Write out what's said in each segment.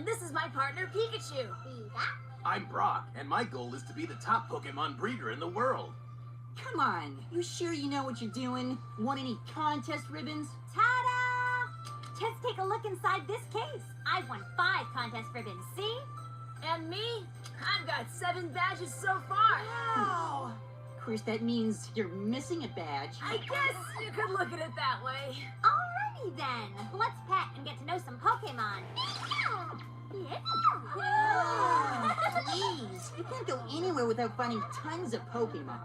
And this is my partner, Pikachu. I'm Brock, and my goal is to be the top Pokemon breeder in the world. Come on, you sure you know what you're doing? Want any contest ribbons? Ta-da! Just take a look inside this case. I've won 5 contest ribbons, see? And me? I've got 7 badges so far. Wow! Of course, that means you're missing a badge. I guess you could look at it that way. Alrighty then. Let's pet and get to know some Pokemon. Please, you can't go anywhere without finding tons of Pokemon.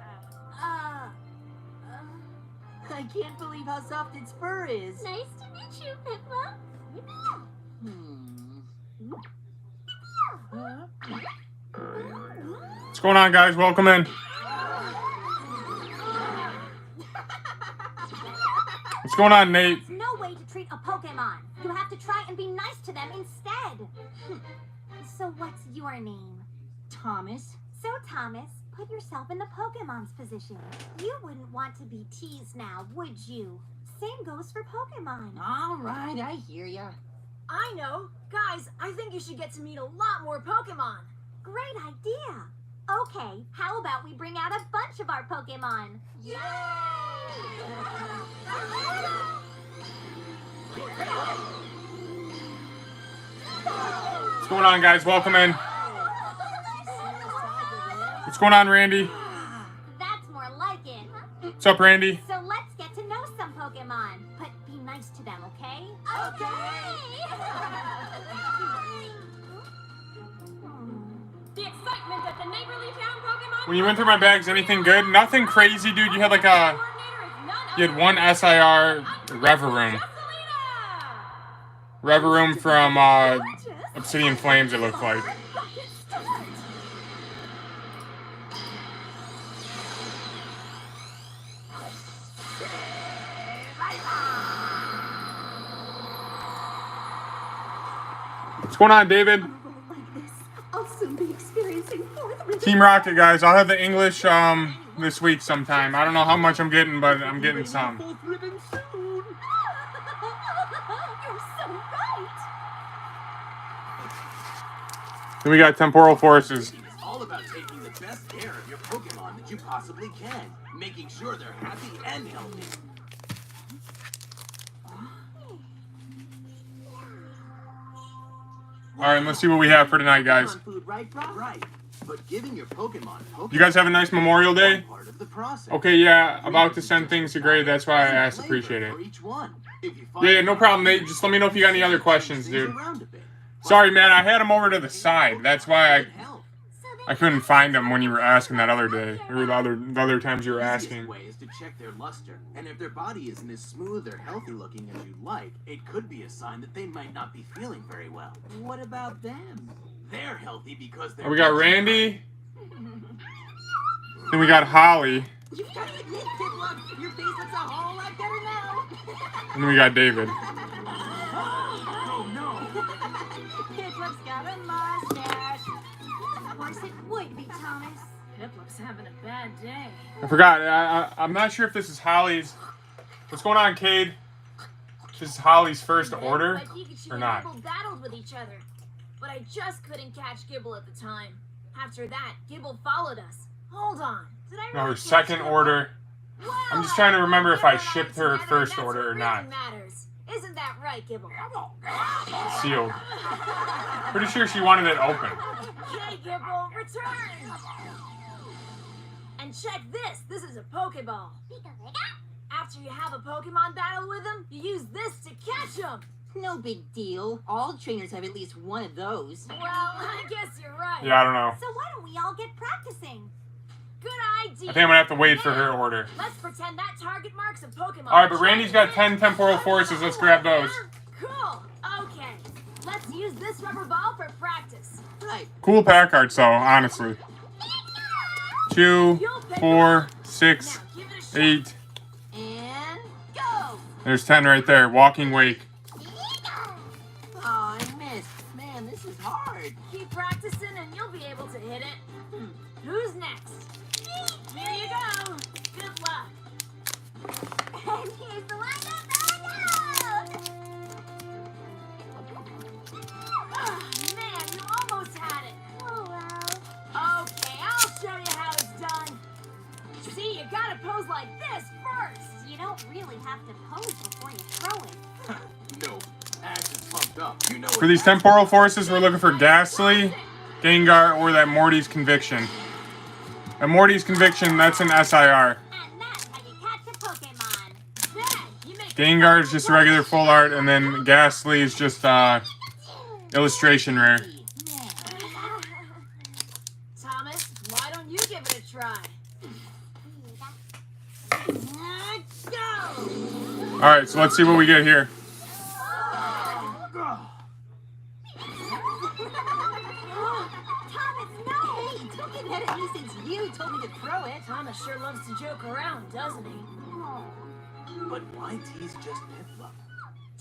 I can't believe how soft its fur is. Nice to meet you, Pippa. What's going on, guys? Welcome in. What's going on, Nate? There's no way to treat a Pokemon. You have to try and be nice to them instead. So what's your name? Thomas. So Thomas, put yourself in the Pokemon's position. You wouldn't want to be teased now, would you? Same goes for Pokemon. All right, I hear ya. I know. Guys, I think you should get to meet a lot more Pokemon. Great idea. Okay, how about we bring out a bunch of our Pokemon? Yay! What's going on, guys? Welcome in. What's going on, Randy? That's more like it. What's up, Randy? So let's get to know some Pokemon. But be nice to them, okay? The excitement at the neighborly town Pokemon. When you went through my bags, anything good? Nothing crazy, dude. You had like a... You had one SIR Reverum. Reverum from Obsidian Flames, it looked like. What's going on, David? I'll soon be experiencing Team Rocket, guys. I'll have the English this week sometime. I don't know how much I'm getting, but I'm getting some. You're so right. Then we got Temporal Forces. It's all about taking the best care of your Pokemon that you possibly can, making sure they're happy and healthy. Alright, let's see what we have for tonight, guys. Food, right, right. But giving your Pokemon You guys have a nice Memorial Day? part of the process. Okay, yeah, about to send things to grade. That's why I asked. Appreciate it. For each one. If you Yeah, no problem, Nate. Just let me know if you got any other questions, dude. Sorry, man. I had them over to the side. That's why I couldn't find them when you were asking that other day, or the other times you were asking. Way is to check their luster, and if their body isn't as smooth or healthy looking as you'd like, it could be a sign that they might not be feeling very well. What about them? They're healthy because they're. Oh, we got Randy. Then we got Holly. You've got to admit, Piplup, your face looks a whole lot better now. And then we got David. Oh no! Piplup's got a mustache. Of course it would be, Thomas. Piplup's having a bad day. I forgot. I'm not sure if this is Holly's. What's going on, Cade? This is Holly's first order, My Pikachu or and not? Gibble battled with each other, but I just couldn't catch Gibble at the time. After that, Gibble followed us. Hold on. Did I No, really her catch second Gibble? order. Well, I'm just trying to remember if I Gibble and shipped her together, first that's order what or really not. Matters. Isn't that right, Gibble? Sealed. Pretty sure she wanted it open. Okay, Gibble, return! And check this. This is a Pokeball. After you have a Pokemon battle with them, you use this to catch them. No big deal. All trainers have at least one of those. Well, I guess you're right. Yeah, I don't know. So why don't we all get practicing? Good idea. I think I'm gonna have to wait for her order. Let's pretend that target marks a Pokemon. Alright, but Randy's got 10 Temporal Forces. Let's grab those. Cool. Okay. Let's use this rubber ball for practice. Right. Cool pack cards, though, honestly. 2, 4, 6, Now give it a shot. 8. And go. There's 10 right there. Walking Wake. Oh, I missed. Man, this is hard. Keep practicing and you'll be able to hit it. Who's next? Here you go. Good luck. And here's the lineup. You know For these temporal forces, we're looking for Ghastly, Gengar, or that Morty's Conviction. And Morty's Conviction, that's an SIR. And that's how you catch a Pokemon. Dad, you make Gengar is just a regular full art, and then Ghastly is just illustration rare. Thomas, why don't you give it a try? Alright, so let's see what we get here. Thomas, no! Hey, don't get mad at me since you told me to throw it. Thomas sure loves to joke around, doesn't he? But why tease just Piplup?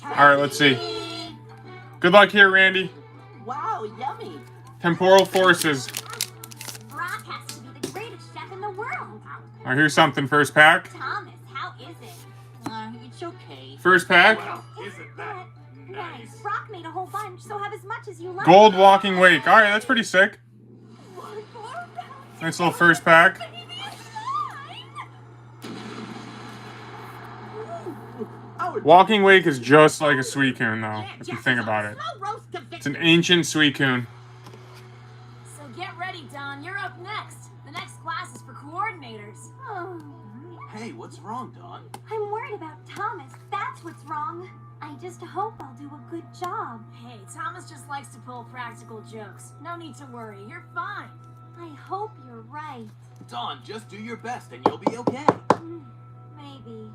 Alright, let's see. Good luck here, Randy. Wow, yummy. Temporal forces. Brock has to be the greatest chef in the world. Alright, here's something. First pack. Thomas, how is it? It's okay. First pack. Well, isn't that Nice. Brock made a whole bunch, so have as much as you like. Gold Walking Wake. Alright, that's pretty sick. Nice little first pack. Walking Wake is just like a Suicune, though, if you think about it. It's an ancient Suicune. So get ready, Don. You're up next. The next class is for coordinators. Oh, Hey, what's wrong, Dawn? I'm worried about Thomas. That's what's wrong. I just hope I'll do a good job. Hey, Thomas just likes to pull practical jokes. No need to worry. You're fine. I hope you're right. Dawn, just do your best and you'll be okay. Maybe.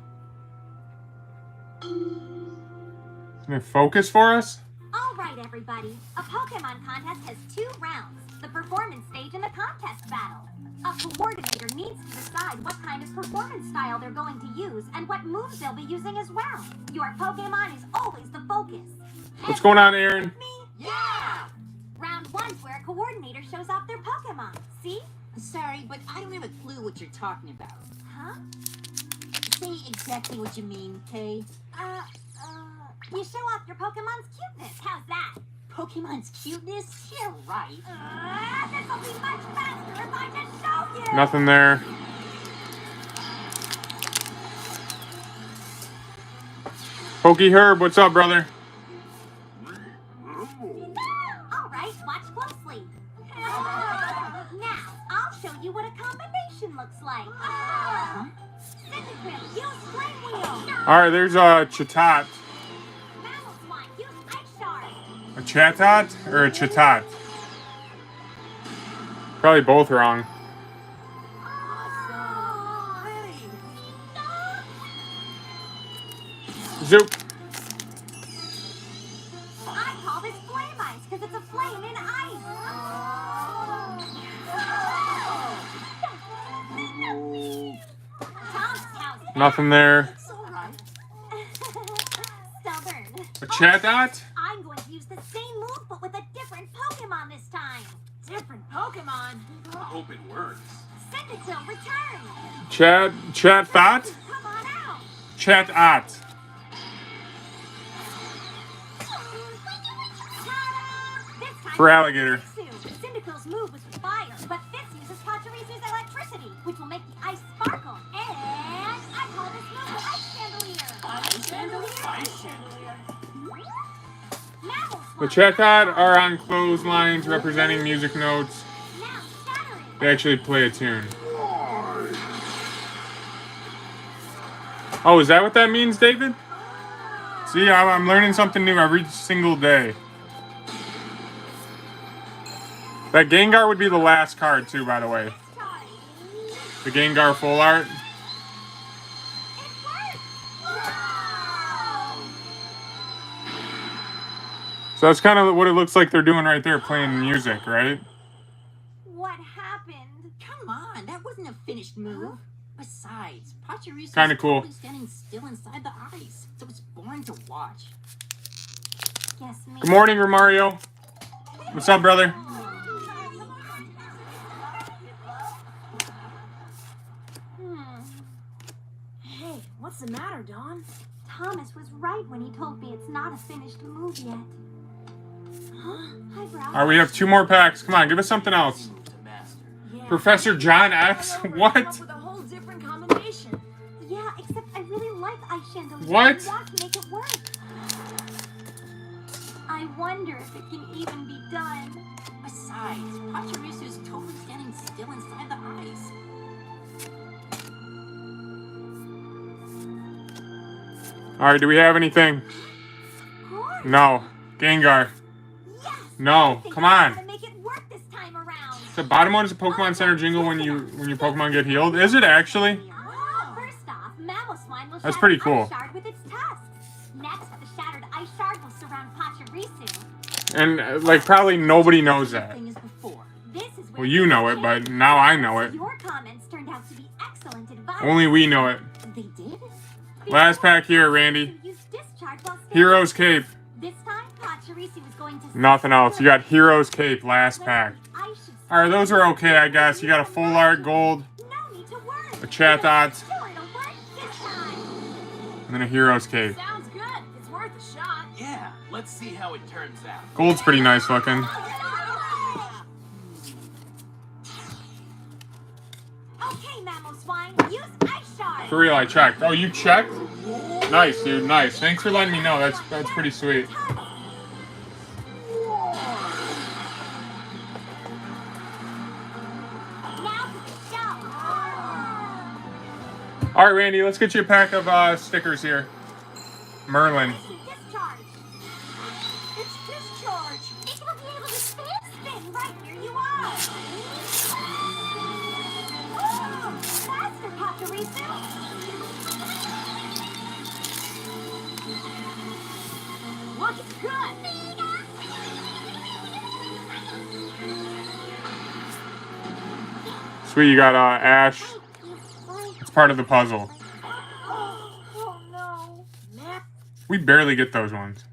Can it focus for us? All right, everybody. A Pokemon contest has 2 rounds. The performance stage and the contest battle. A coordinator needs to decide what kind of performance style they're going to use and what moves they'll be using as well. Your Pokemon is always the focus. What's going on, Aaron? Me? Yeah! Round 1's where a coordinator shows off their Pokemon. See? Sorry, but I don't have a clue what you're talking about. Huh? Say exactly what you mean, Kay. You show off your Pokemon's cuteness. How's that? Pokemon's cuteness? Yeah, right. This'll be much faster if I just show you. Nothing there. Pokey Herb, what's up, brother? All right, watch closely. Now, I'll show you what a combination looks like. Centigrade, use Flame Wheel. Alright, there's a Chatot. Mammal Swine, use Ice Shard. A Chatot or a Chatot? Probably both wrong. Zoop. I call this Flame Ice because it's a flame in ice. Tom's house. Nothing there. It's all right. Stubborn. A Chatot? I'm going to use the same move but with a different Pokemon this time. Different Pokemon. I hope it works. Cyndaquil, return. Chatot? Come on out. Chatot. This time For alligator. Cyndaquil's move was fire, but this uses Pachirisu's electricity, which will make the ice sparkle. And I call this move Ice Chandelier. Ice Chandelier? Ice Chandelier. Mammal The Swine. Chatot are on clotheslines representing music notes. Now Shattering. They actually play a tune. Oh, is that what that means, David? See, I'm learning something new every single day. That Gengar would be the last card, too, by the way. The Gengar full art. So that's kind of what it looks like they're doing right there, playing music, right? What happened? Come on, that wasn't a finished move. Besides, Pachirisu Kinda cool. standing still inside the ice, so it's boring to watch. Guess me. Good morning, Romario. What's up, brother? Hey, what's the matter, Dawn? Thomas was right when he told me it's not a finished move yet. Huh? Hi, Bro. All right, we have 2 more packs. Come on, give us something else. Move to master. Yeah. Professor John X? Come What? up with a whole different combination. Yeah, except I really like Ice Chandelier. What? I want to make it work. I wonder if it can even be done. Besides, Pachirisu's totally standing still inside the ice. Alright, do we have anything? Of course. No. Gengar. Yes. No. Come on. To make it work this time around. The bottom one is a Pokemon Center jingle when your Pokemon get healed. Is it actually? First off, Mamoswine will That's shatter pretty cool. Ice Shard with its tusks. Next, the shattered Ice Shard will surround Pachirisu. And like probably nobody knows that. Thing is before. This is where Well, you know it, but now I know it. Your comments turned out to be excellent advice. Only we know it. They did? Last pack here, Randy. Use discharge while standing. Hero's Cape. This time, Pachirisu was going to Nothing else. You got Hero's Cape last pack. I should Alright, those are okay, I guess. You got a full art gold, no need to worry. a Chatot, Sure, it'll work this time. and then a Hero's Cape. Sounds good. It's worth a shot. Yeah, let's see how it turns out. Gold's pretty nice looking. Okay, Mamoswine, use Ice Shard. For real, I checked. Oh, you checked? Nice, dude. Nice. Thanks for letting me know. That's pretty sweet. Now for the show. All right, Randy. Let's get you a pack of stickers here. Merlin. Discharge. It's discharge. It will be able to spin right where you are. Oh, faster, Pachirisu. Looking good. Sweet, you got Ash. It's part of the puzzle. Oh no. We barely get those ones.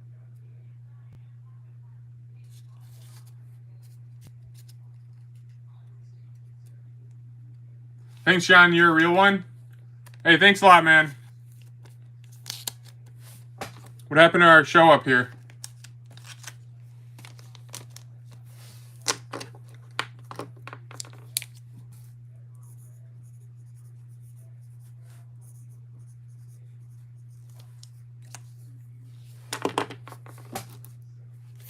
Thanks, John. You're a real one? Hey, thanks a lot, man. What happened to our show up here?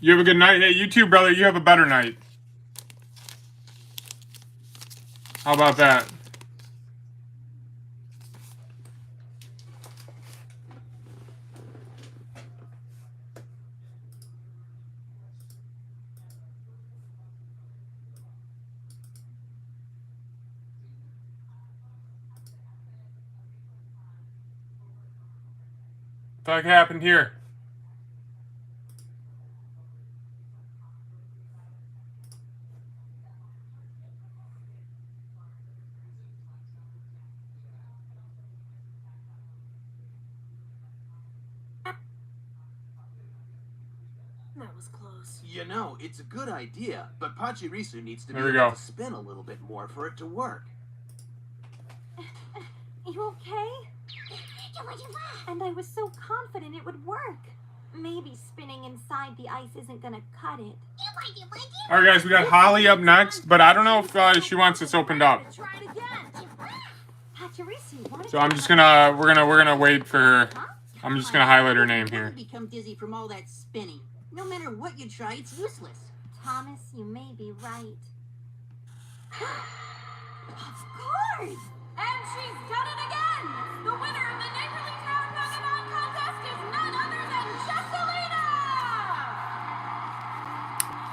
You have a good night. Hey, you too, brother. You have a better night. How about that? What the heck happened here? That was close. You know, it's a good idea, but Pachirisu needs to be There we able go. to spin a little bit more for it to work. You okay? And I was so confident it would work. Maybe spinning inside the ice isn't gonna cut it. All right, guys, we got Holly up next, but I don't know if she wants this opened up. Try it again. Pachirisu, why So I'm just gonna we're gonna wait for her. I'm just gonna highlight her name here. You become dizzy from all that spinning. No matter what you try, it's useless. Thomas, you may be right. Of course! And she's done it again! The winner of the Neighborly Town Pokemon Contest is none other than Jesselina!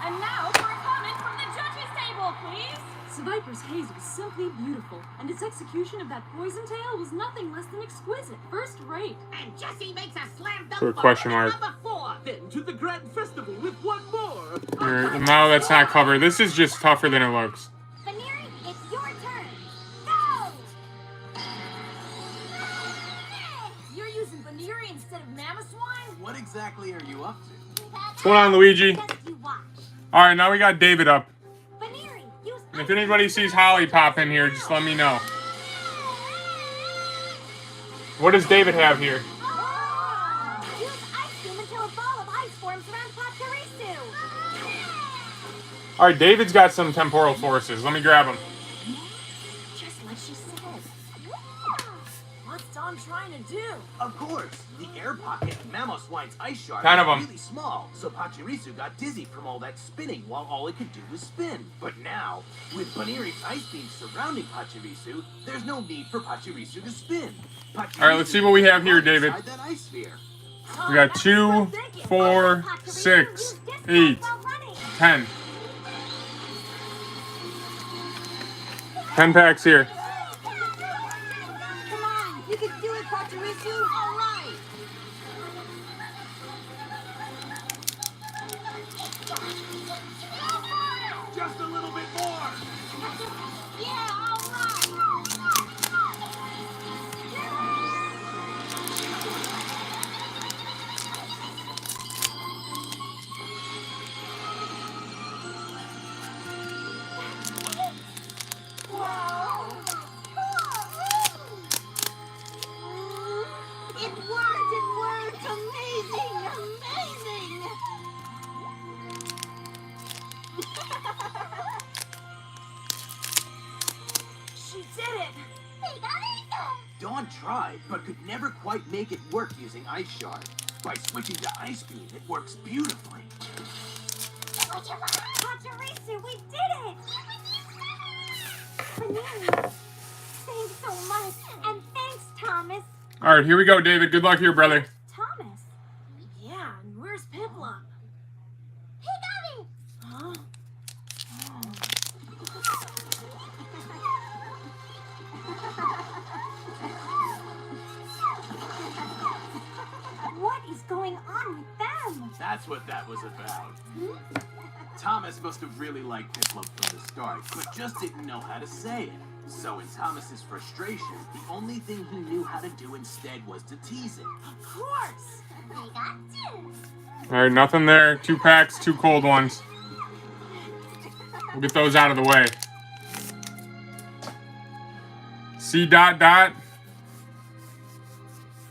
And now for a comment from the judges table, please! Viper's haze was simply beautiful, and its execution of that poison tail was nothing less than exquisite, first rate. And Jesse makes a slam dunk So a question mark. number 4. Then to the grand festival with one more. No, that's not covered. This is just tougher than it looks. Baneri, it's your turn. Go! You're using Baneri instead of Mamoswine? What exactly are you up to? What's going on, Luigi? Just you watch. All right, now we got David up. Baneri, use And if anybody sees Holly pop in here, just let me know. What does David have here? Use Ice Beam until a ball of ice forms around Pachirisu. All right, David's got some temporal forces. Let me grab them. Just like she said. What's on I'm trying to do. Of course, the air pocket in Mamoswine's ice shard 10 of was 'em. really small, so Pachirisu got dizzy from all that spinning while all it could do was spin. But now, with Baneri's ice beam surrounding Pachirisu, there's no need for Pachirisu to spin. Alright, let's see what we have here, David. Inside that ice sphere. We got 2, 4, 6, 8, 10. 10 packs here. Come on, you can do it, Pachirisu. All right. Just a little bit more. Yeah, all right. It worked! Amazing! She did it. Dawn tried, but could never quite make it work using Ice Shard. By switching to Ice Beam, it works beautifully. Pachirisu, we did it! Baneri, thanks so much. And thanks, Thomas. Alright, here we go, David. Good luck here, brother. Thomas? Yeah, and where's Piplup? Huh? What is going on with them? That's what that was about. Thomas must have really liked Piplup from the start, but just didn't know how to say it. So in Thomas's frustration, the only thing he knew how to do instead was to tease it. Of course. Alright, nothing there. 2 packs, 2 cold ones. We'll get those out of the way. C dot dot.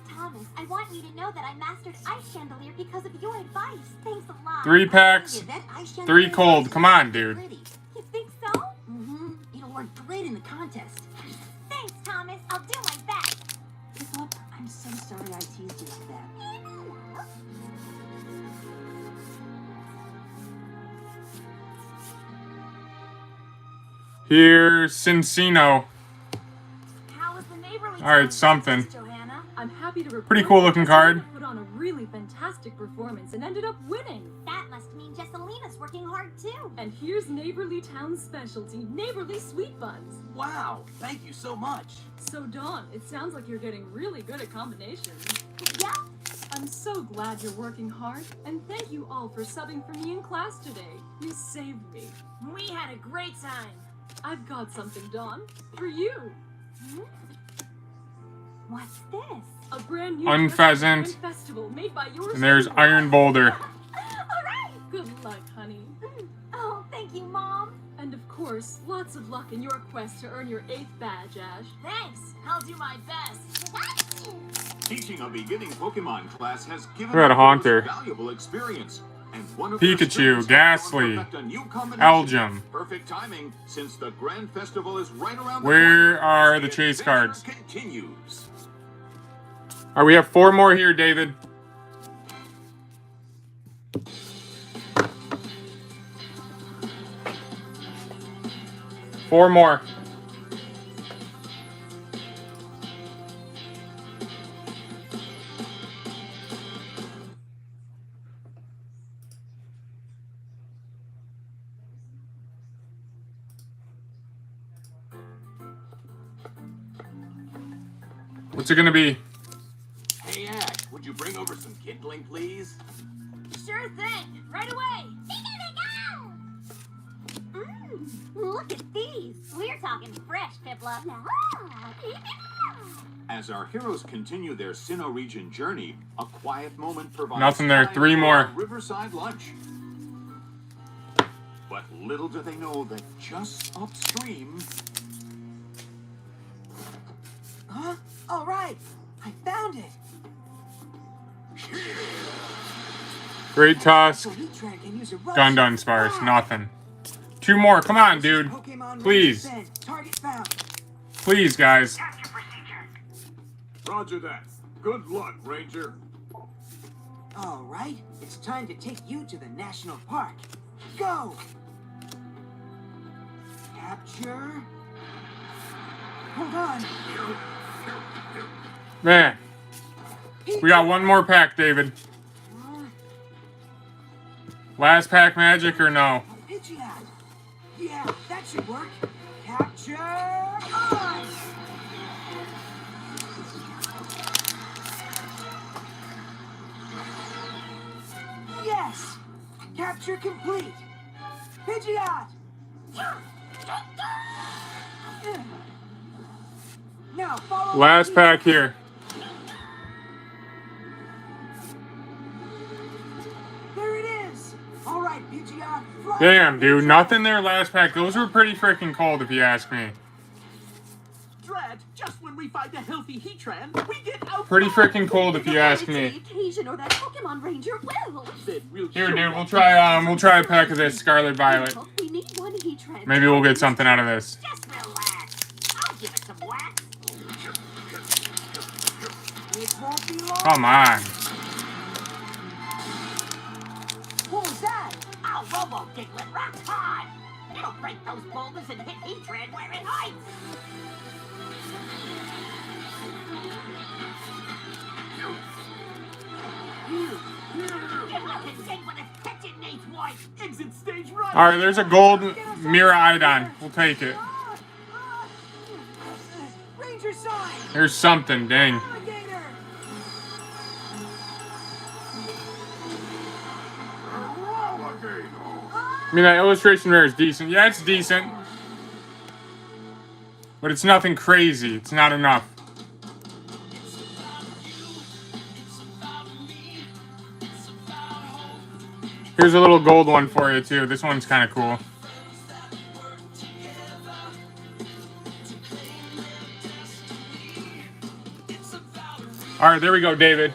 Thomas, I want you to know that I mastered Ice Chandelier because of your advice. Thanks a lot. 3 packs, Yeah, that ice 3 chandelier cold. is Come on, pretty. dude. You think so? Mm-hmm. It'll work great in the contest. Thanks, Thomas. I'll do my best. Piplup, I'm so sorry I teased you like that. Here's Cincino. How was the neighborly All right, town something. contest, Johanna? I'm happy to report Pretty cool looking that card. Jessalina put on a really fantastic performance and ended up winning. That must mean Jessalina's working hard too. And here's Neighborly Town's specialty, Neighborly Sweet Buns. Wow, thank you so much. So Dawn, it sounds like you're getting really good at combinations. Yeah? I'm so glad you're working hard, and thank you all for subbing for me in class today. You saved me. We had a great time. I've got something, Dawn, for you. What's this? A brand new Unpheasant. Christmas festival made by yours And there's truly. Iron Boulder. All right. Good luck, honey. Oh, thank you, Mom. And of course, lots of luck in your quest to earn your 8th badge, Ash. Thanks. I'll do my best. Teaching a beginning Pokemon class has given We got a us Haunter. valuable experience. And one of Pikachu, their students Ghastly, perfect a new combination. Elgin. Perfect timing since the Grand Festival is right around the Where corner. are the chase cards? Continues. Alright, we have 4 more here, David. Four more. What's it gonna be? Hey Ash, would you bring over some kindling, please? Sure thing. Right away. Look at these. We're talking fresh, Piplup. As our heroes continue their Sinnoh region journey, a quiet moment provides Nothing there. time 3 for more. a Riverside lunch. But little do they know that just upstream, Huh? All right. I found it. Great Tusk. So Heatran can use a rush. Gundun Sparse. Nothing. 2 more. Come on, dude. Pokemon Please. Send. Target found. Please, guys. Roger that. Good luck, Ranger. All right, it's time to take you to the national park. Go! Capture. Hold on. Man, we got one more pack, David. Last pack magic or no? Pidgeot. Yeah, that should work. Capture on! Yes! Capture complete! Pidgeot! Now follow Last me. pack here. There it is! Alright, Pidgeot, fly. Damn, dude, nothing there last pack. Those were pretty freaking cold if you ask me. Drat, just when we find a healthy Heatran, we get out. Pretty freaking cold if you ask The me. occasion or that Pokemon Ranger will. Here, dude, we'll try a pack of this Scarlet Violet. We need one Heatran. Maybe we'll get something out of this. Just relax. I'll give it some wax. It won't be long. Come on. What was that? Oh, Robo Diglett, rock's hard. It'll break those boulders and hit Heatran where it hides. Get left and dead when its catching needs white. Exit stage right. All right, there's a gold Mirror Idon. We'll take it. Ranger sign! Here's something, dang. Alligator! I mean, that illustration there is decent. Yeah, it's decent. But it's nothing crazy. It's not enough. Here's a little gold one for you, too. This one's kind of cool. All right, there we go, David.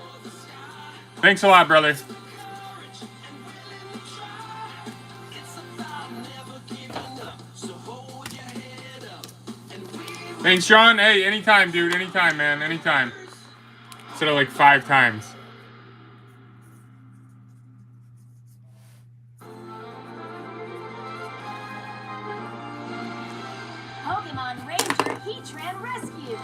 Thanks a lot, brother. Thanks, Sean. Hey, anytime, dude. Anytime, man. Anytime. Instead of like 5 times. Pokemon Ranger Heatran Rescue.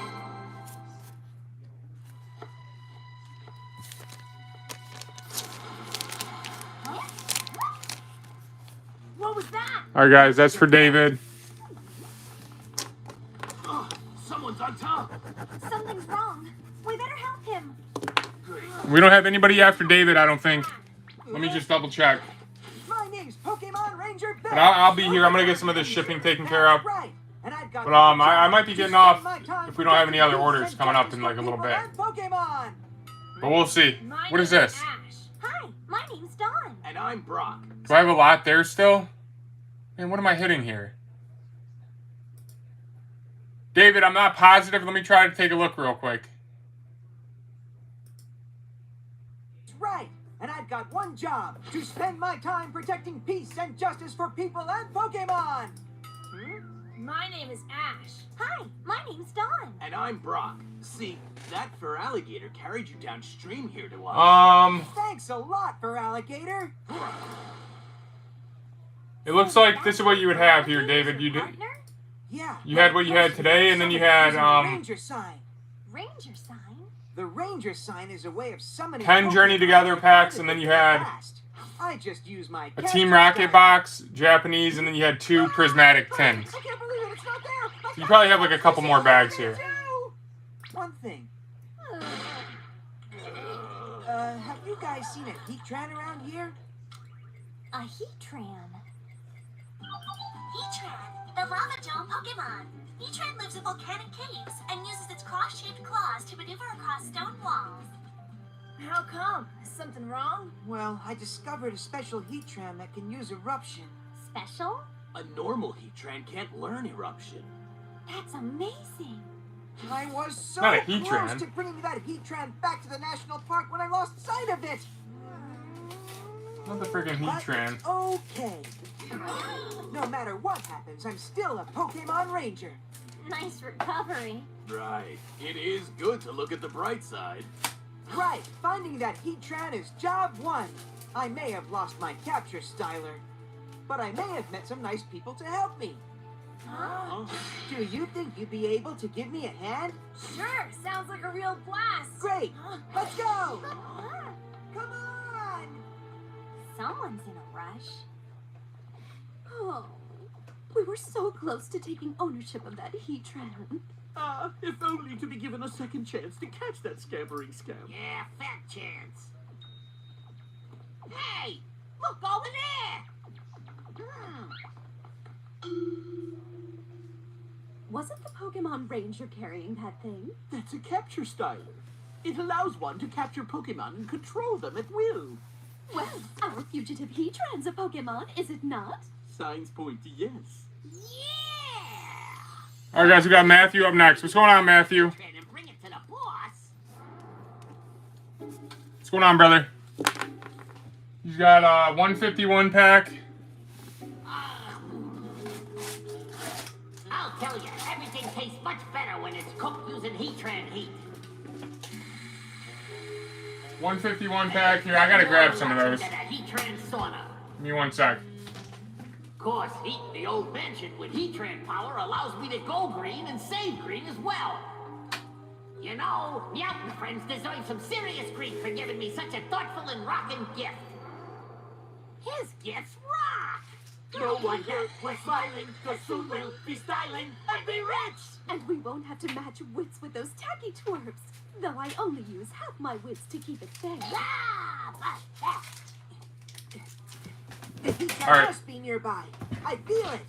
What was that? All right, guys. That's for David. Someone's on top. Something's wrong. We better help him. We don't have anybody after David, I don't think. Let me just double check. My name's Pokemon Ranger Bill. But I'll be here. I'm going to get some of this shipping taken care of. Right. And I've got But I might be getting off if we don't have any other orders coming up in like a little bit. Pokemon. But we'll see. My What is name this? Ash. Hi, my name's Dawn. And I'm Brock. Do I have a lot there still? Man, what am I hitting here? David, I'm not positive. Let me try to take a look real quick. Right. And I've got one job: to spend my time protecting peace and justice for people and Pokemon. My name is Ash. Hi, my name's Dawn. And I'm Brock. See, that fur alligator carried you downstream here to us. Thanks a lot, for alligator. It looks like this is what you would have here, David. You did. Partner? Yeah. You had what you had today, and then you had Ranger sign. Ranger sign? The Ranger sign is a way of summoning 10 Journey Together packs, and then you had I just use my a Team Rocket box, Japanese, and then you had 2 Prismatic tins. I can't believe it, it's not there. You probably have like a couple more bags here. One thing. Have you guys seen a Heatran around here? A Heatran. Heatran, the lava dome Pokemon. Heatran lives in volcanic caves and uses its cross-shaped claws to maneuver across stone walls. How come? Is something wrong? Well, I discovered a special Heatran that can use eruption. Special? A normal Heatran can't learn eruption. That's amazing. I was so Not a close Heatran. to bringing that Heatran back to the national park when I lost sight of it. Not the freaking But Heatran. it's okay. No matter what happens, I'm still a Pokemon Ranger. Nice recovery. Right. It is good to look at the bright side. Right, finding that Heatran is job one. I may have lost my capture styler, but I may have met some nice people to help me. Huh? Do you think you'd be able to give me a hand? Sure, sounds like a real blast. Great, let's go! Come on! Someone's in a rush. Oh, we were so close to taking ownership of that Heatran. If only to be given a second chance to catch that scampering scamp. Yeah, fat chance. Hey, look over there. Wasn't the Pokemon Ranger carrying that thing? That's a capture styler. It allows one to capture Pokemon and control them at will. Well, our fugitive Heatran's a Pokemon, is it not? Signs point to yes. All right, guys, we got Matthew up next. What's going on, Matthew? Try to bring it to the boss. What's going on, brother? He's got a 151 pack. I'll tell you, everything tastes much better when it's cooked using Heatran heat. 151 pack here. I gotta grab some of those. That a Heatran sauna. Give me one sec. Of course, heating the old mansion with Heatran power allows me to go green and save green as well. You know, Meowth friends deserve some serious grief for giving me such a thoughtful and rockin' gift. His gifts rock! No wonder we're smiling, 'cause soon we'll be styling and be rich! And we won't have to match wits with those tacky twerps. Though I only use half my wits to keep it fair. The Heatran All right. must be nearby. I feel it.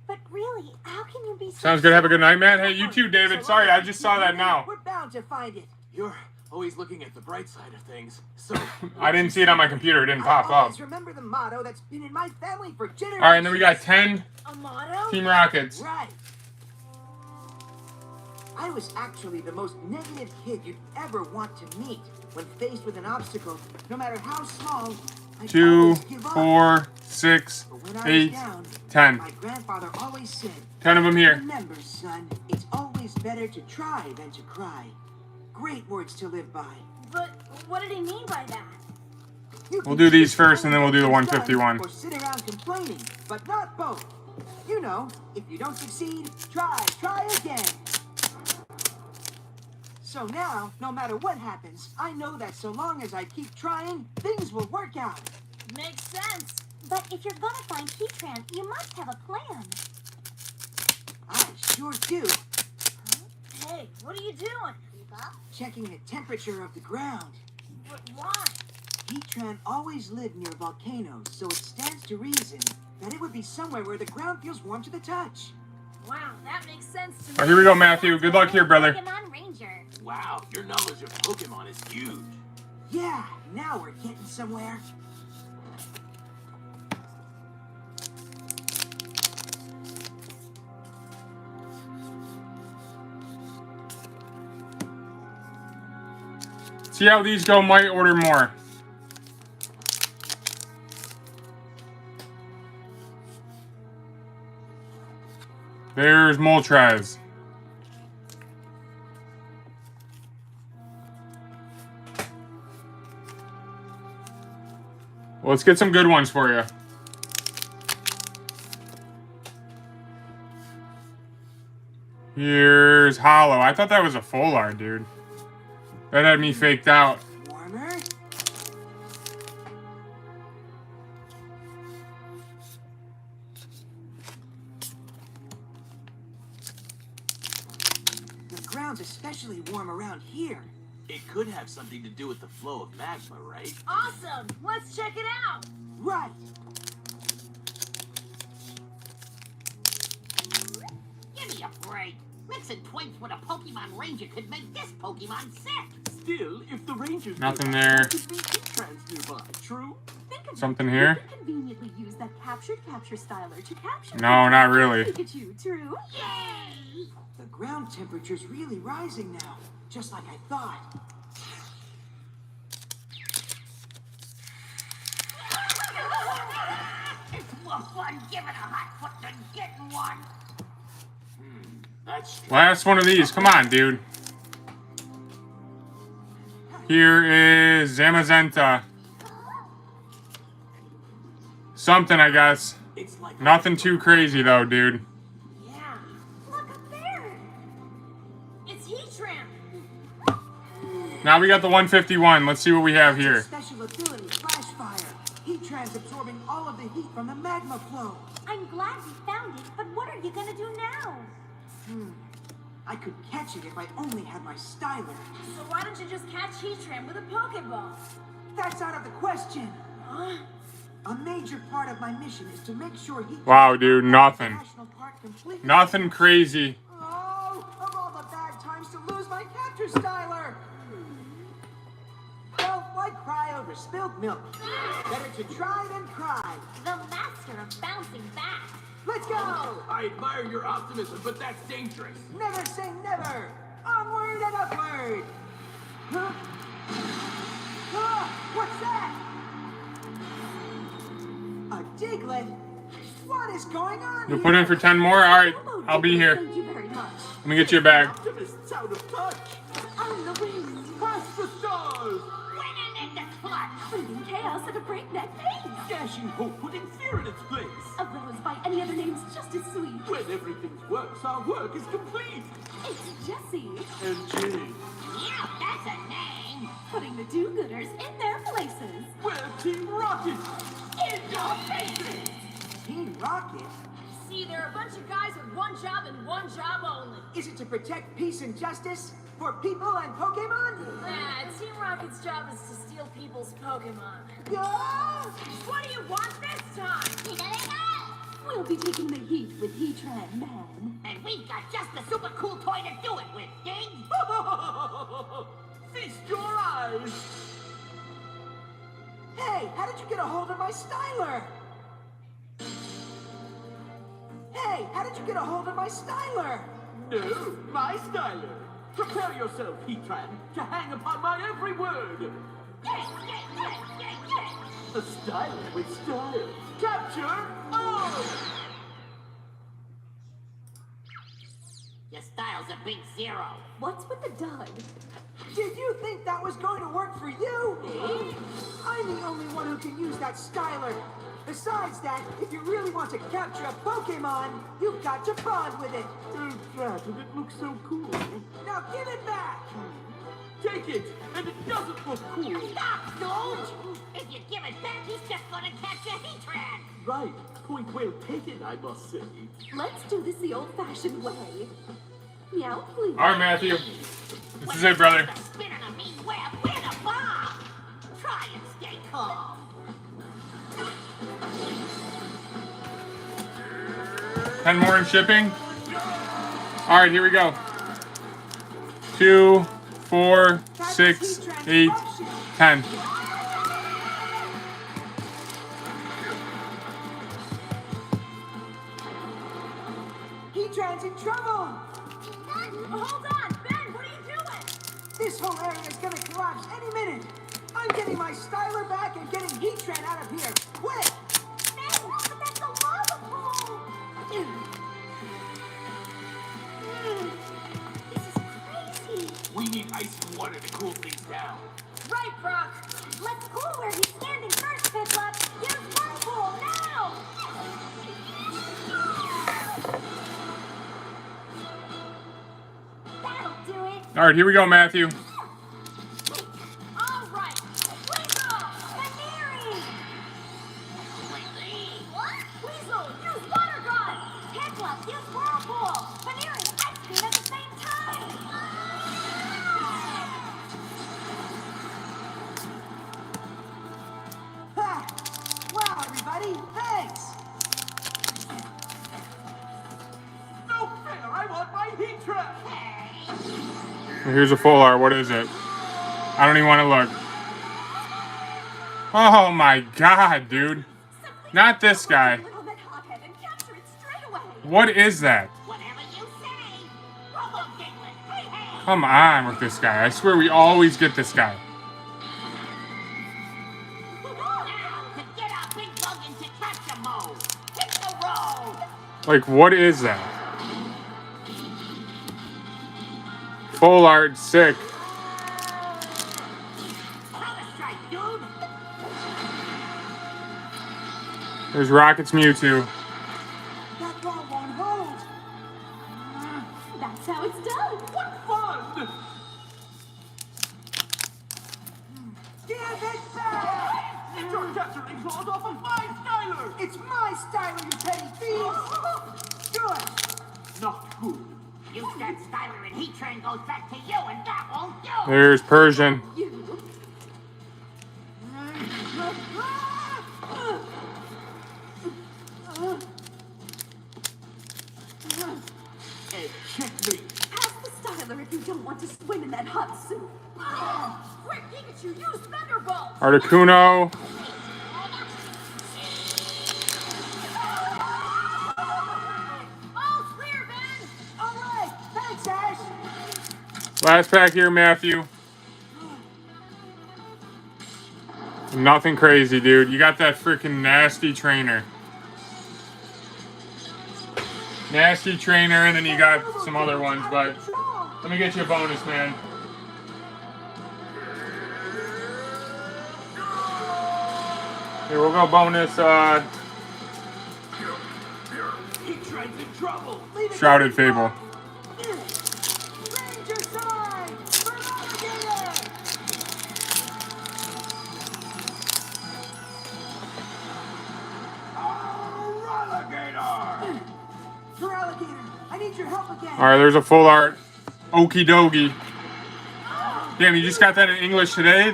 But really, how can you be so Sounds good. Have a good night, man. Hey, you too, David. Sorry, I just saw that now. We're bound to find it. You're always looking at the bright side of things. So I didn't see it on my computer. It didn't pop I up. always remember the motto that's been in my family for generations. All right, and then we got 10 A motto? Team Rockets. Right. I was actually the most negative kid you'd ever want to meet. When faced with an obstacle, no matter how small, I'd 2, always give up. 4, 6, But when I was 8, down, 10. my grandfather always said, 10 of them here. remember, son, it's always better to try than to cry. Great words to live by. But what did he mean by that? You We'll can do these choose first, and then we'll do the one 151. Or sit around complaining, but not both. You know, if you don't succeed, try again. So now, no matter what happens, I know that so long as I keep trying, things will work out. Makes sense. But if you're gonna find Heatran, you must have a plan. I sure do. Hey, what are you doing? Checking the temperature of the ground. But why? Heatran always lived near volcanoes, so it stands to reason that it would be somewhere where the ground feels warm to the touch. Wow, that makes sense to me. All right, here we go, Matthew. Good luck here, brother. Pokemon Ranger. wow, your knowledge of Pokemon is huge. Yeah, now we're getting somewhere. See how these go. Might order more. There's Moltres. Well, let's get some good ones for you. Here's Hollow. I thought that was a full art, dude. That had me faked out. Warmer? The ground's especially warm around here. It could have something to do with the flow of magma, right? Awesome! Let's check it out! Right. Give me a break. Mixing twinks with a Pokemon Ranger could make this Pokemon sick. Still, if the Rangers Nothing nearby, there. could be Heatrans nearby, true? Think of Something it. here? You can conveniently use that capture styler to capture. No, not really. Pikachu, true? Yay! The ground temperature's really rising now, just like I thought. It's more fun giving a hot foot than getting one. Last one of these. Come on, dude. Here is Zamazenta. Something, I guess. Nothing too crazy, though, dude. Yeah. Look up there. It's Heatran. Now we got the 151. Let's see what we have here. Special ability, Flash Fire. Heatran's absorbing all of the heat from the magma flow. I'm glad we found it, but what are you gonna do now? I could catch it if I only had my styler. So why don't you just catch Heatran with a Pokeball? That's out of the question. Huh? A major part of my mission is to make sure he. Wow, dude, nothing. National Park completely. Nothing crazy. Oh, of all the bad times to lose my capture styler. Well, why cry over spilled milk? Better to try than cry. The master of bouncing back. Let's go. I admire your optimism, but that's dangerous. Never say never. Onward and upward. Huh? Ah, what's that? A Diglett? What is going on You'll here? put in for 10 more? Alright, I'll be here. Thank you very much. Let me get you a bag. Optimist's out of touch. On the wings, Past the stars. Winning at the clutch. bringing chaos at a breakneck pace. Dashing hope, putting fear in its place. Of those by any other names just as sweet. When everything works, our work is complete. It's Jessie, And Jane, Yeah, that's a name. putting the do-gooders in their places. we're Team Rocket. In your faces! Team Rocket? See, there are a bunch of guys with one job and one job only. Is it to protect peace and justice? For people and Pokemon? Team Rocket's job is to steal people's Pokemon. Ah! What do you want this time? We'll be taking the heat with Heatran, man. And we've got just the super cool toy to do it with, Dig. Feast your eyes. Hey, how did you get a hold of my styler? Hey, how did you get a hold of my styler? No, my styler. Prepare yourself, Heatran, to hang upon my every word. A styler with style. Capture all! Your style's a big zero. What's with the dud? Did you think that was going to work for you? I'm the only one who can use that styler. Besides that, if you really want to capture a Pokemon, you've got to bond with it. Oh, that, and it looks so cool. Now give it back! Take it, and it doesn't look cool. Stop, Doge! If you give it back, he's just gonna catch a Heatran. Right, point well taken, I must say. Let's do this the old-fashioned way. Meow, please. Alright, Matthew. This is it, brother. Spinning a mean web with a bomb. Try and stay calm. 10 more in shipping. Alright, here we go. 2, 4, 6, 8, 10. Heatran's in trouble! Hold on, Ben, what are you doing? This whole area is gonna collapse any minute! I'm getting my styler back and getting Heatran out of here! Quick! Man, but that's a lava pool! This is crazy. We need ice and water to cool things down. Right, Brock. Let's cool where he's standing first, Piplup. Use Whirlpool now! That'll do it. Alright, here we go, Matthew. All right. Weasel! Canary! Weasel, use water gun! Piplup, use Whirlpool! Canary, ice cream at the same time! Ha! Wow, everybody, thanks! No fair, I want my Heatran! Here's a full art. What is it? I don't even want to look. Oh my god, dude. Not this guy. Little bit hothead and capture it straight away. What is that? Whatever you say. Robo Diglett, hey, hey. Come on with this guy. I swear we always get this guy. Now, to get our big bug into capture mode. Hit the road. Like, what is that? Full art, sick. Counter-strike, dude! There's Rocket's Mewtwo. That ball won't hold. That's how it's done. What fun! Give it back! You're capturing claws off of my Styler! It's my Styler, you petty thieves! Good. Not good. Use that styler and heat train goes back to you, and that won't do! There's Persian. You. Hey, checkmate. Pass the styler if you don't want to swim in that hot soup. Quick, Pikachu, use Thunderbolt! Articuno. All clear, Ben! All right, thanks, Ash. Last pack here, Matthew. Nothing crazy, dude. You got that freaking nasty trainer. Nasty trainer, and then you got some other ones, but let me get you a bonus, man. Here, we'll go bonus, Heat train's in trouble. Shrouded Fable. Ranger side! For Alligator! For Alligator, I need your help again. Alright, there's a full art. Okie dokie. Damn, you just got that in English today?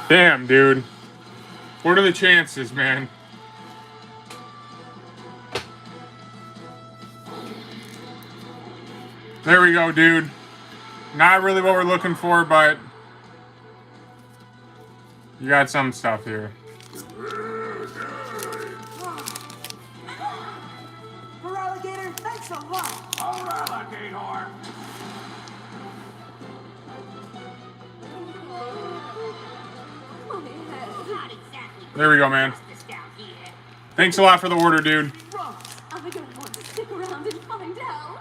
Damn, dude. What are the chances, man? There we go, dude. Not really what we're looking for, but you got some stuff here. For Alligator, thanks a lot. Alligator! My head. Not exactly. There we go, man. Justice down here. Thanks a lot for the order, dude. I don't want to stick around and find out.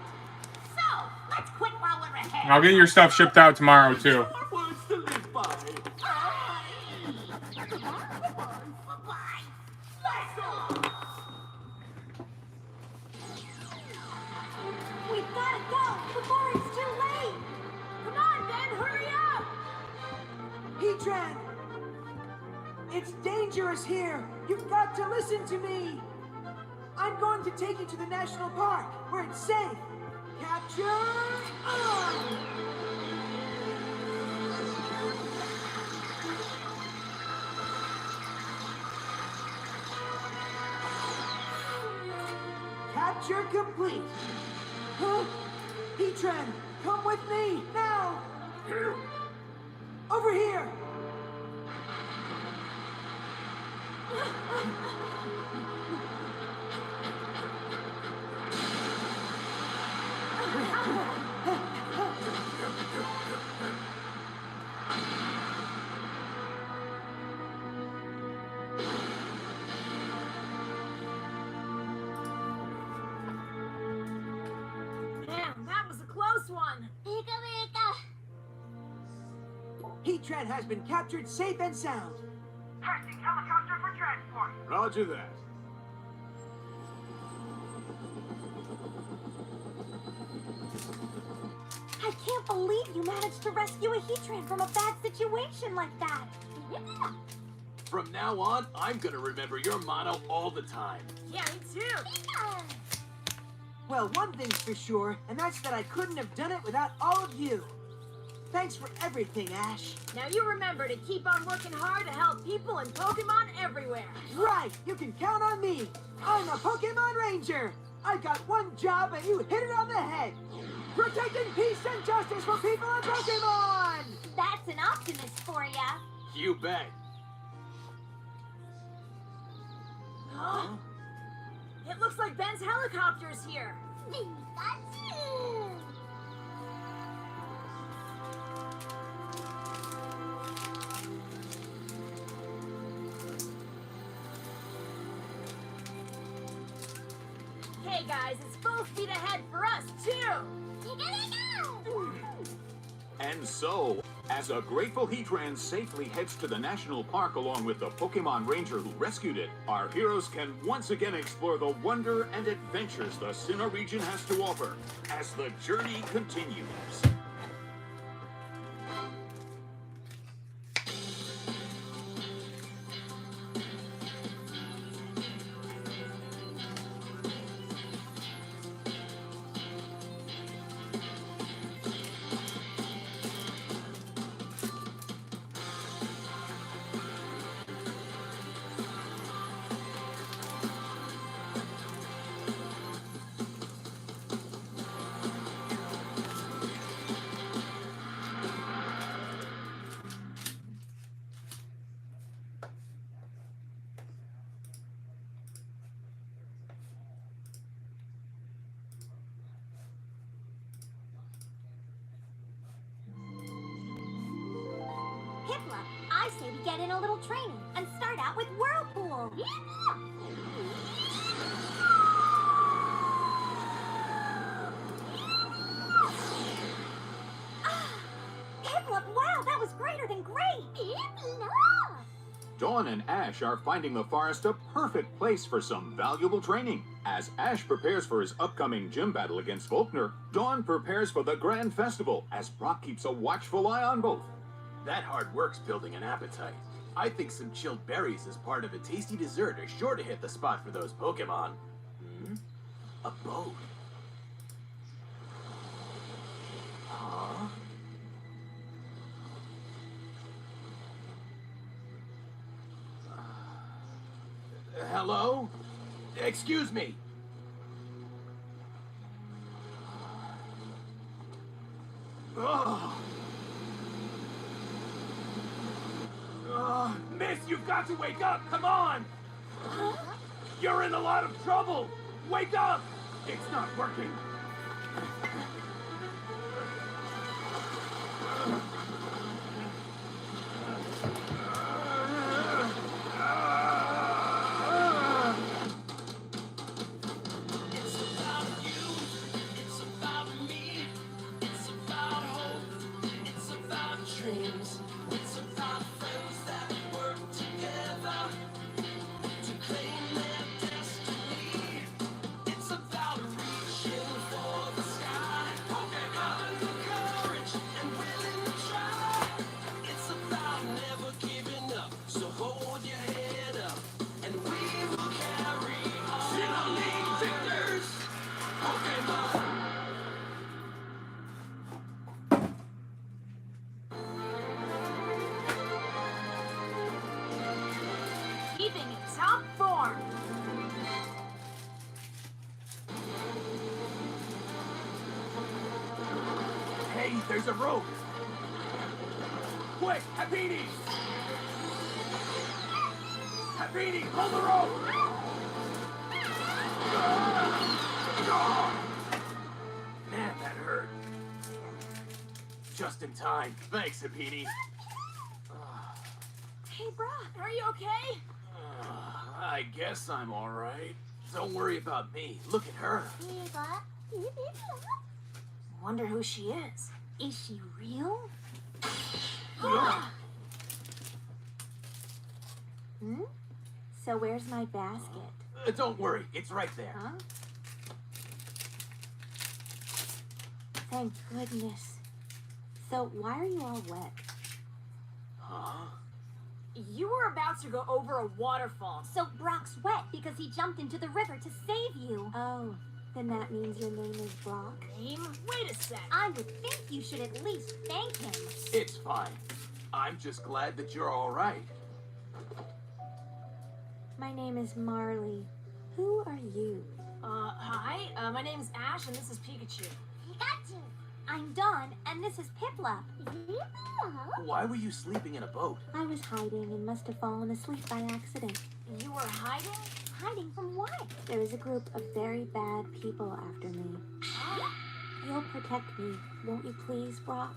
So, let's quit while we're ahead. And I'll get your stuff shipped out tomorrow, too. More words to live by. Bye-bye. Let's go! We've got to go before it's too late. Come on, Ben, hurry up! Heatran! It's dangerous here. You've got to listen to me. I'm going to take you to the national park where it's safe. Capture on! Capture complete. Huh? Heatran, come with me now. Over here. Man, that was a close one. Heatran has been captured safe and sound. Testing helicopter for transport. Roger that. I can't believe you managed to rescue a Heatran from a bad situation like that. Yeah. From now on, I'm gonna remember your motto all the time. Yeah, me too. Well, one thing's for sure, and that's that I couldn't have done it without all of you. Thanks for everything, Ash. Now you remember to keep on working hard to help people and Pokemon everywhere. Right, you can count on me. I'm a Pokemon Ranger. I've got one job and you hit it on the head. Protecting peace and justice for people and Pokemon! That's an optimist for ya. You bet. Huh? It looks like Ben's helicopter's here. Hey guys, it's full speed ahead for us too! And so, as a grateful Heatran safely heads to the national park along with the Pokemon Ranger who rescued it, our heroes can once again explore the wonder and adventures the Sinnoh region has to offer as the journey continues. Piplup, I say we get in a little training and start out with Whirlpool. Piplup, wow, that was greater than great. Dawn and Ash are finding the forest a perfect place for some valuable training. As Ash prepares for his upcoming gym battle against Volkner, Dawn prepares for the Grand Festival as Brock keeps a watchful eye on both. That hard work's building an appetite. I think some chilled berries as part of a tasty dessert are sure to hit the spot for those Pokemon. A boat. Huh? Hello? Excuse me. Miss, you've got to wake up! Come on! You're in a lot of trouble! Wake up! It's not working. It's about you. It's about me. It's about hope. It's about dreams. It's about friends that work together to claim their destiny. It's about reaching for the sky. Having the courage and willing to try. It's about never giving up. So hold your head up and we will carry on. Sinnoh League victors, Pokemon. Keeping in top form. Hey, there's a rope. Quick, Happini! Happini, hold the rope! Man, that hurt. Just in time. Thanks, Happini. Hey, Brock, are you okay? I guess I'm alright. Don't worry about me. Look at her. Wonder who she is. Is she real? So where's my basket? Don't worry, it's right there. Huh? Thank goodness. So why are you all wet? Huh? You were about to go over a waterfall. So Brock's wet because he jumped into the river to save you. Oh, then that means your name is Brock. Name? Wait a sec. I would think you should at least thank him. It's fine. I'm just glad that you're alright. My name is Marley. Who are you? Hi. My name's Ash, and this is Pikachu. Pikachu. I'm Dawn, and this is Piplup. Why were you sleeping in a boat? I was hiding and must have fallen asleep by accident. You were hiding? Hiding from what? There is a group of very bad people after me. You'll protect me, won't you please, Brock?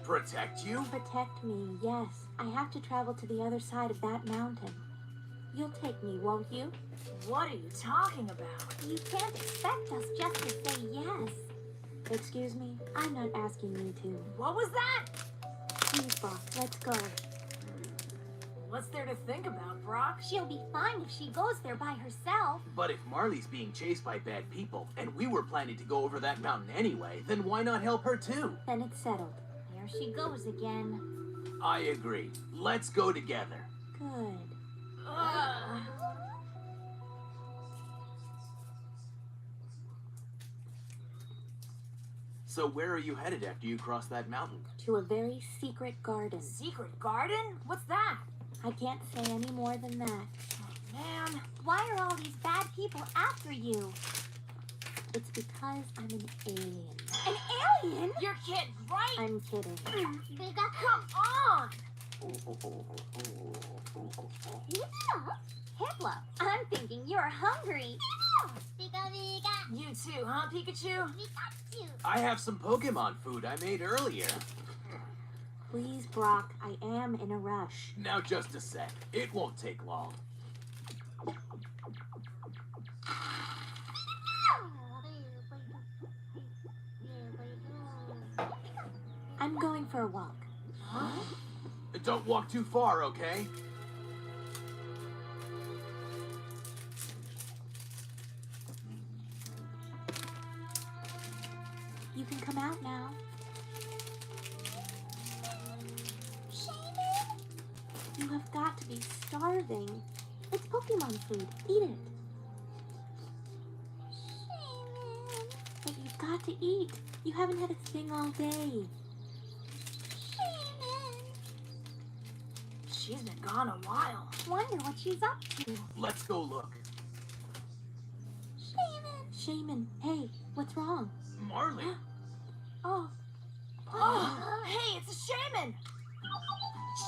Protect you? Protect me, yes. I have to travel to the other side of that mountain. You'll take me, won't you? What are you talking about? You can't expect us just to say yes. Excuse me, I'm not asking you to. What was that? Please, Brock, let's go. What's there to think about, Brock? She'll be fine if she goes there by herself. But if Marley's being chased by bad people, and we were planning to go over that mountain anyway, then why not help her too? Then it's settled. There she goes again. I agree. Let's go together. Good. So where are you headed after you cross that mountain? To a very secret garden. Secret garden? What's that? I can't say any more than that. Oh, man. Why are all these bad people after you? It's because I'm an alien. An alien? You're kidding, right? I'm kidding. Come on! Hitler, I'm thinking you're hungry. You too, huh, Pikachu? I have some Pokemon food I made earlier. Please, Brock, I am in a rush. Now just a sec. It won't take long. I'm going for a walk. Huh? Don't walk too far, okay? You can come out now. You have got to be starving. It's Pokemon food. Eat it. But you've got to eat. You haven't had a thing all day. She's been gone a while. Wonder what she's up to. Let's go look. Shaman, hey, what's wrong? Marley? Oh. Hey, it's a shaman!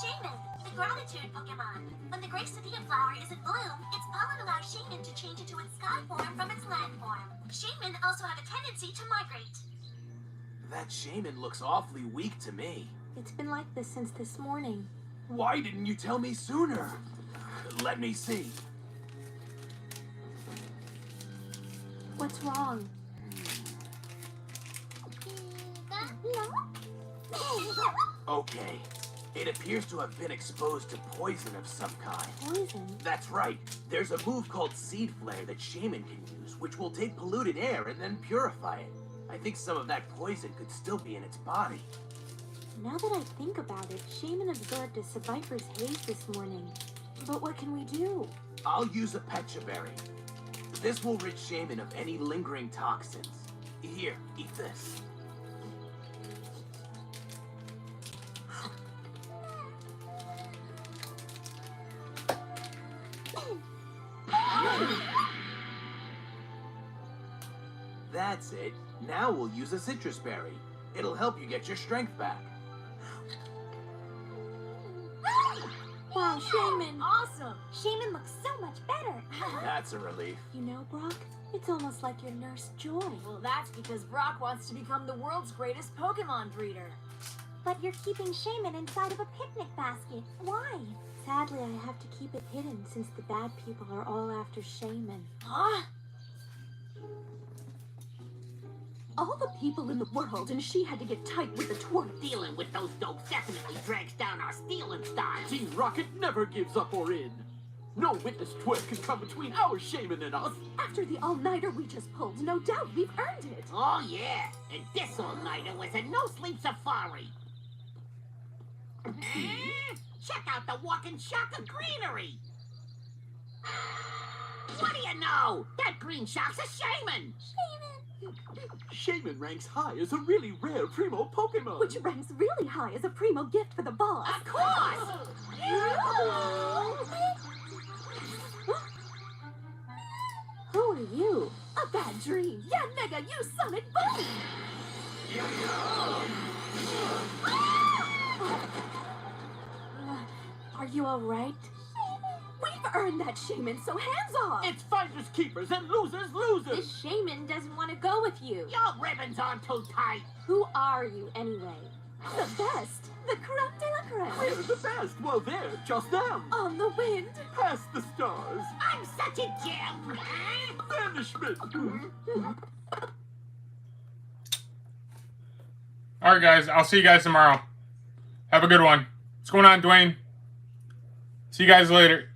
Shaman, the gratitude Pokemon. When the Grace Sophia flower is in bloom, its pollen allows Shaman to change into its sky form from its land form. Shaman also have a tendency to migrate. That shaman looks awfully weak to me. It's been like this since this morning. Why didn't you tell me sooner? Let me see. What's wrong? Okay. It appears to have been exposed to poison of some kind. Poison? That's right. There's a move called Seed Flare that Shaman can use, which will take polluted air and then purify it. I think some of that poison could still be in its body. Now that I think about it, Shaman absorbed a Seviper's haze this morning. But what can we do? I'll use a Pecha Berry. This will rid Shaman of any lingering toxins. Here, eat this. That's it. Now we'll use a citrus berry. It'll help you get your strength back. Wow, Shaman! Awesome! Shaman looks so much better. That's a relief. You know, Brock, it's almost like your Nurse Joy. Well, that's because Brock wants to become the world's greatest Pokemon breeder. But you're keeping Shaman inside of a picnic basket. Why? Sadly, I have to keep it hidden since the bad people are all after Shaman. Huh? All the people in the world, and she had to get tight with the twerp. Dealing with those dopes definitely drags down our stealing stars. Team Rocket never gives up or in. No witness twerk can come between our Shaman and us. After the all-nighter we just pulled, no doubt we've earned it. Oh yeah, and this all-nighter was a no-sleep safari. Check out the walking shock of greenery. What do you know? That green shock's a Shaman. Shaman ranks high as a really rare primo Pokemon. Which ranks really high as a primo gift for the boss. Of course! Who are you? A bad dream. Yeah, nigga, you sonic boom! Are you all right? We've earned that Shaman, so hands off! It's finders keepers and losers losers. This Shaman doesn't want to go with you. Your ribbons aren't too tight. Who are you, anyway? The best. The creme de la creme. We're the best. Well, they're just them. On the wind. Past the stars. I'm such a gem. Banishment. Alright, guys. I'll see you guys tomorrow. Have a good one. What's going on, Dwayne? See you guys later.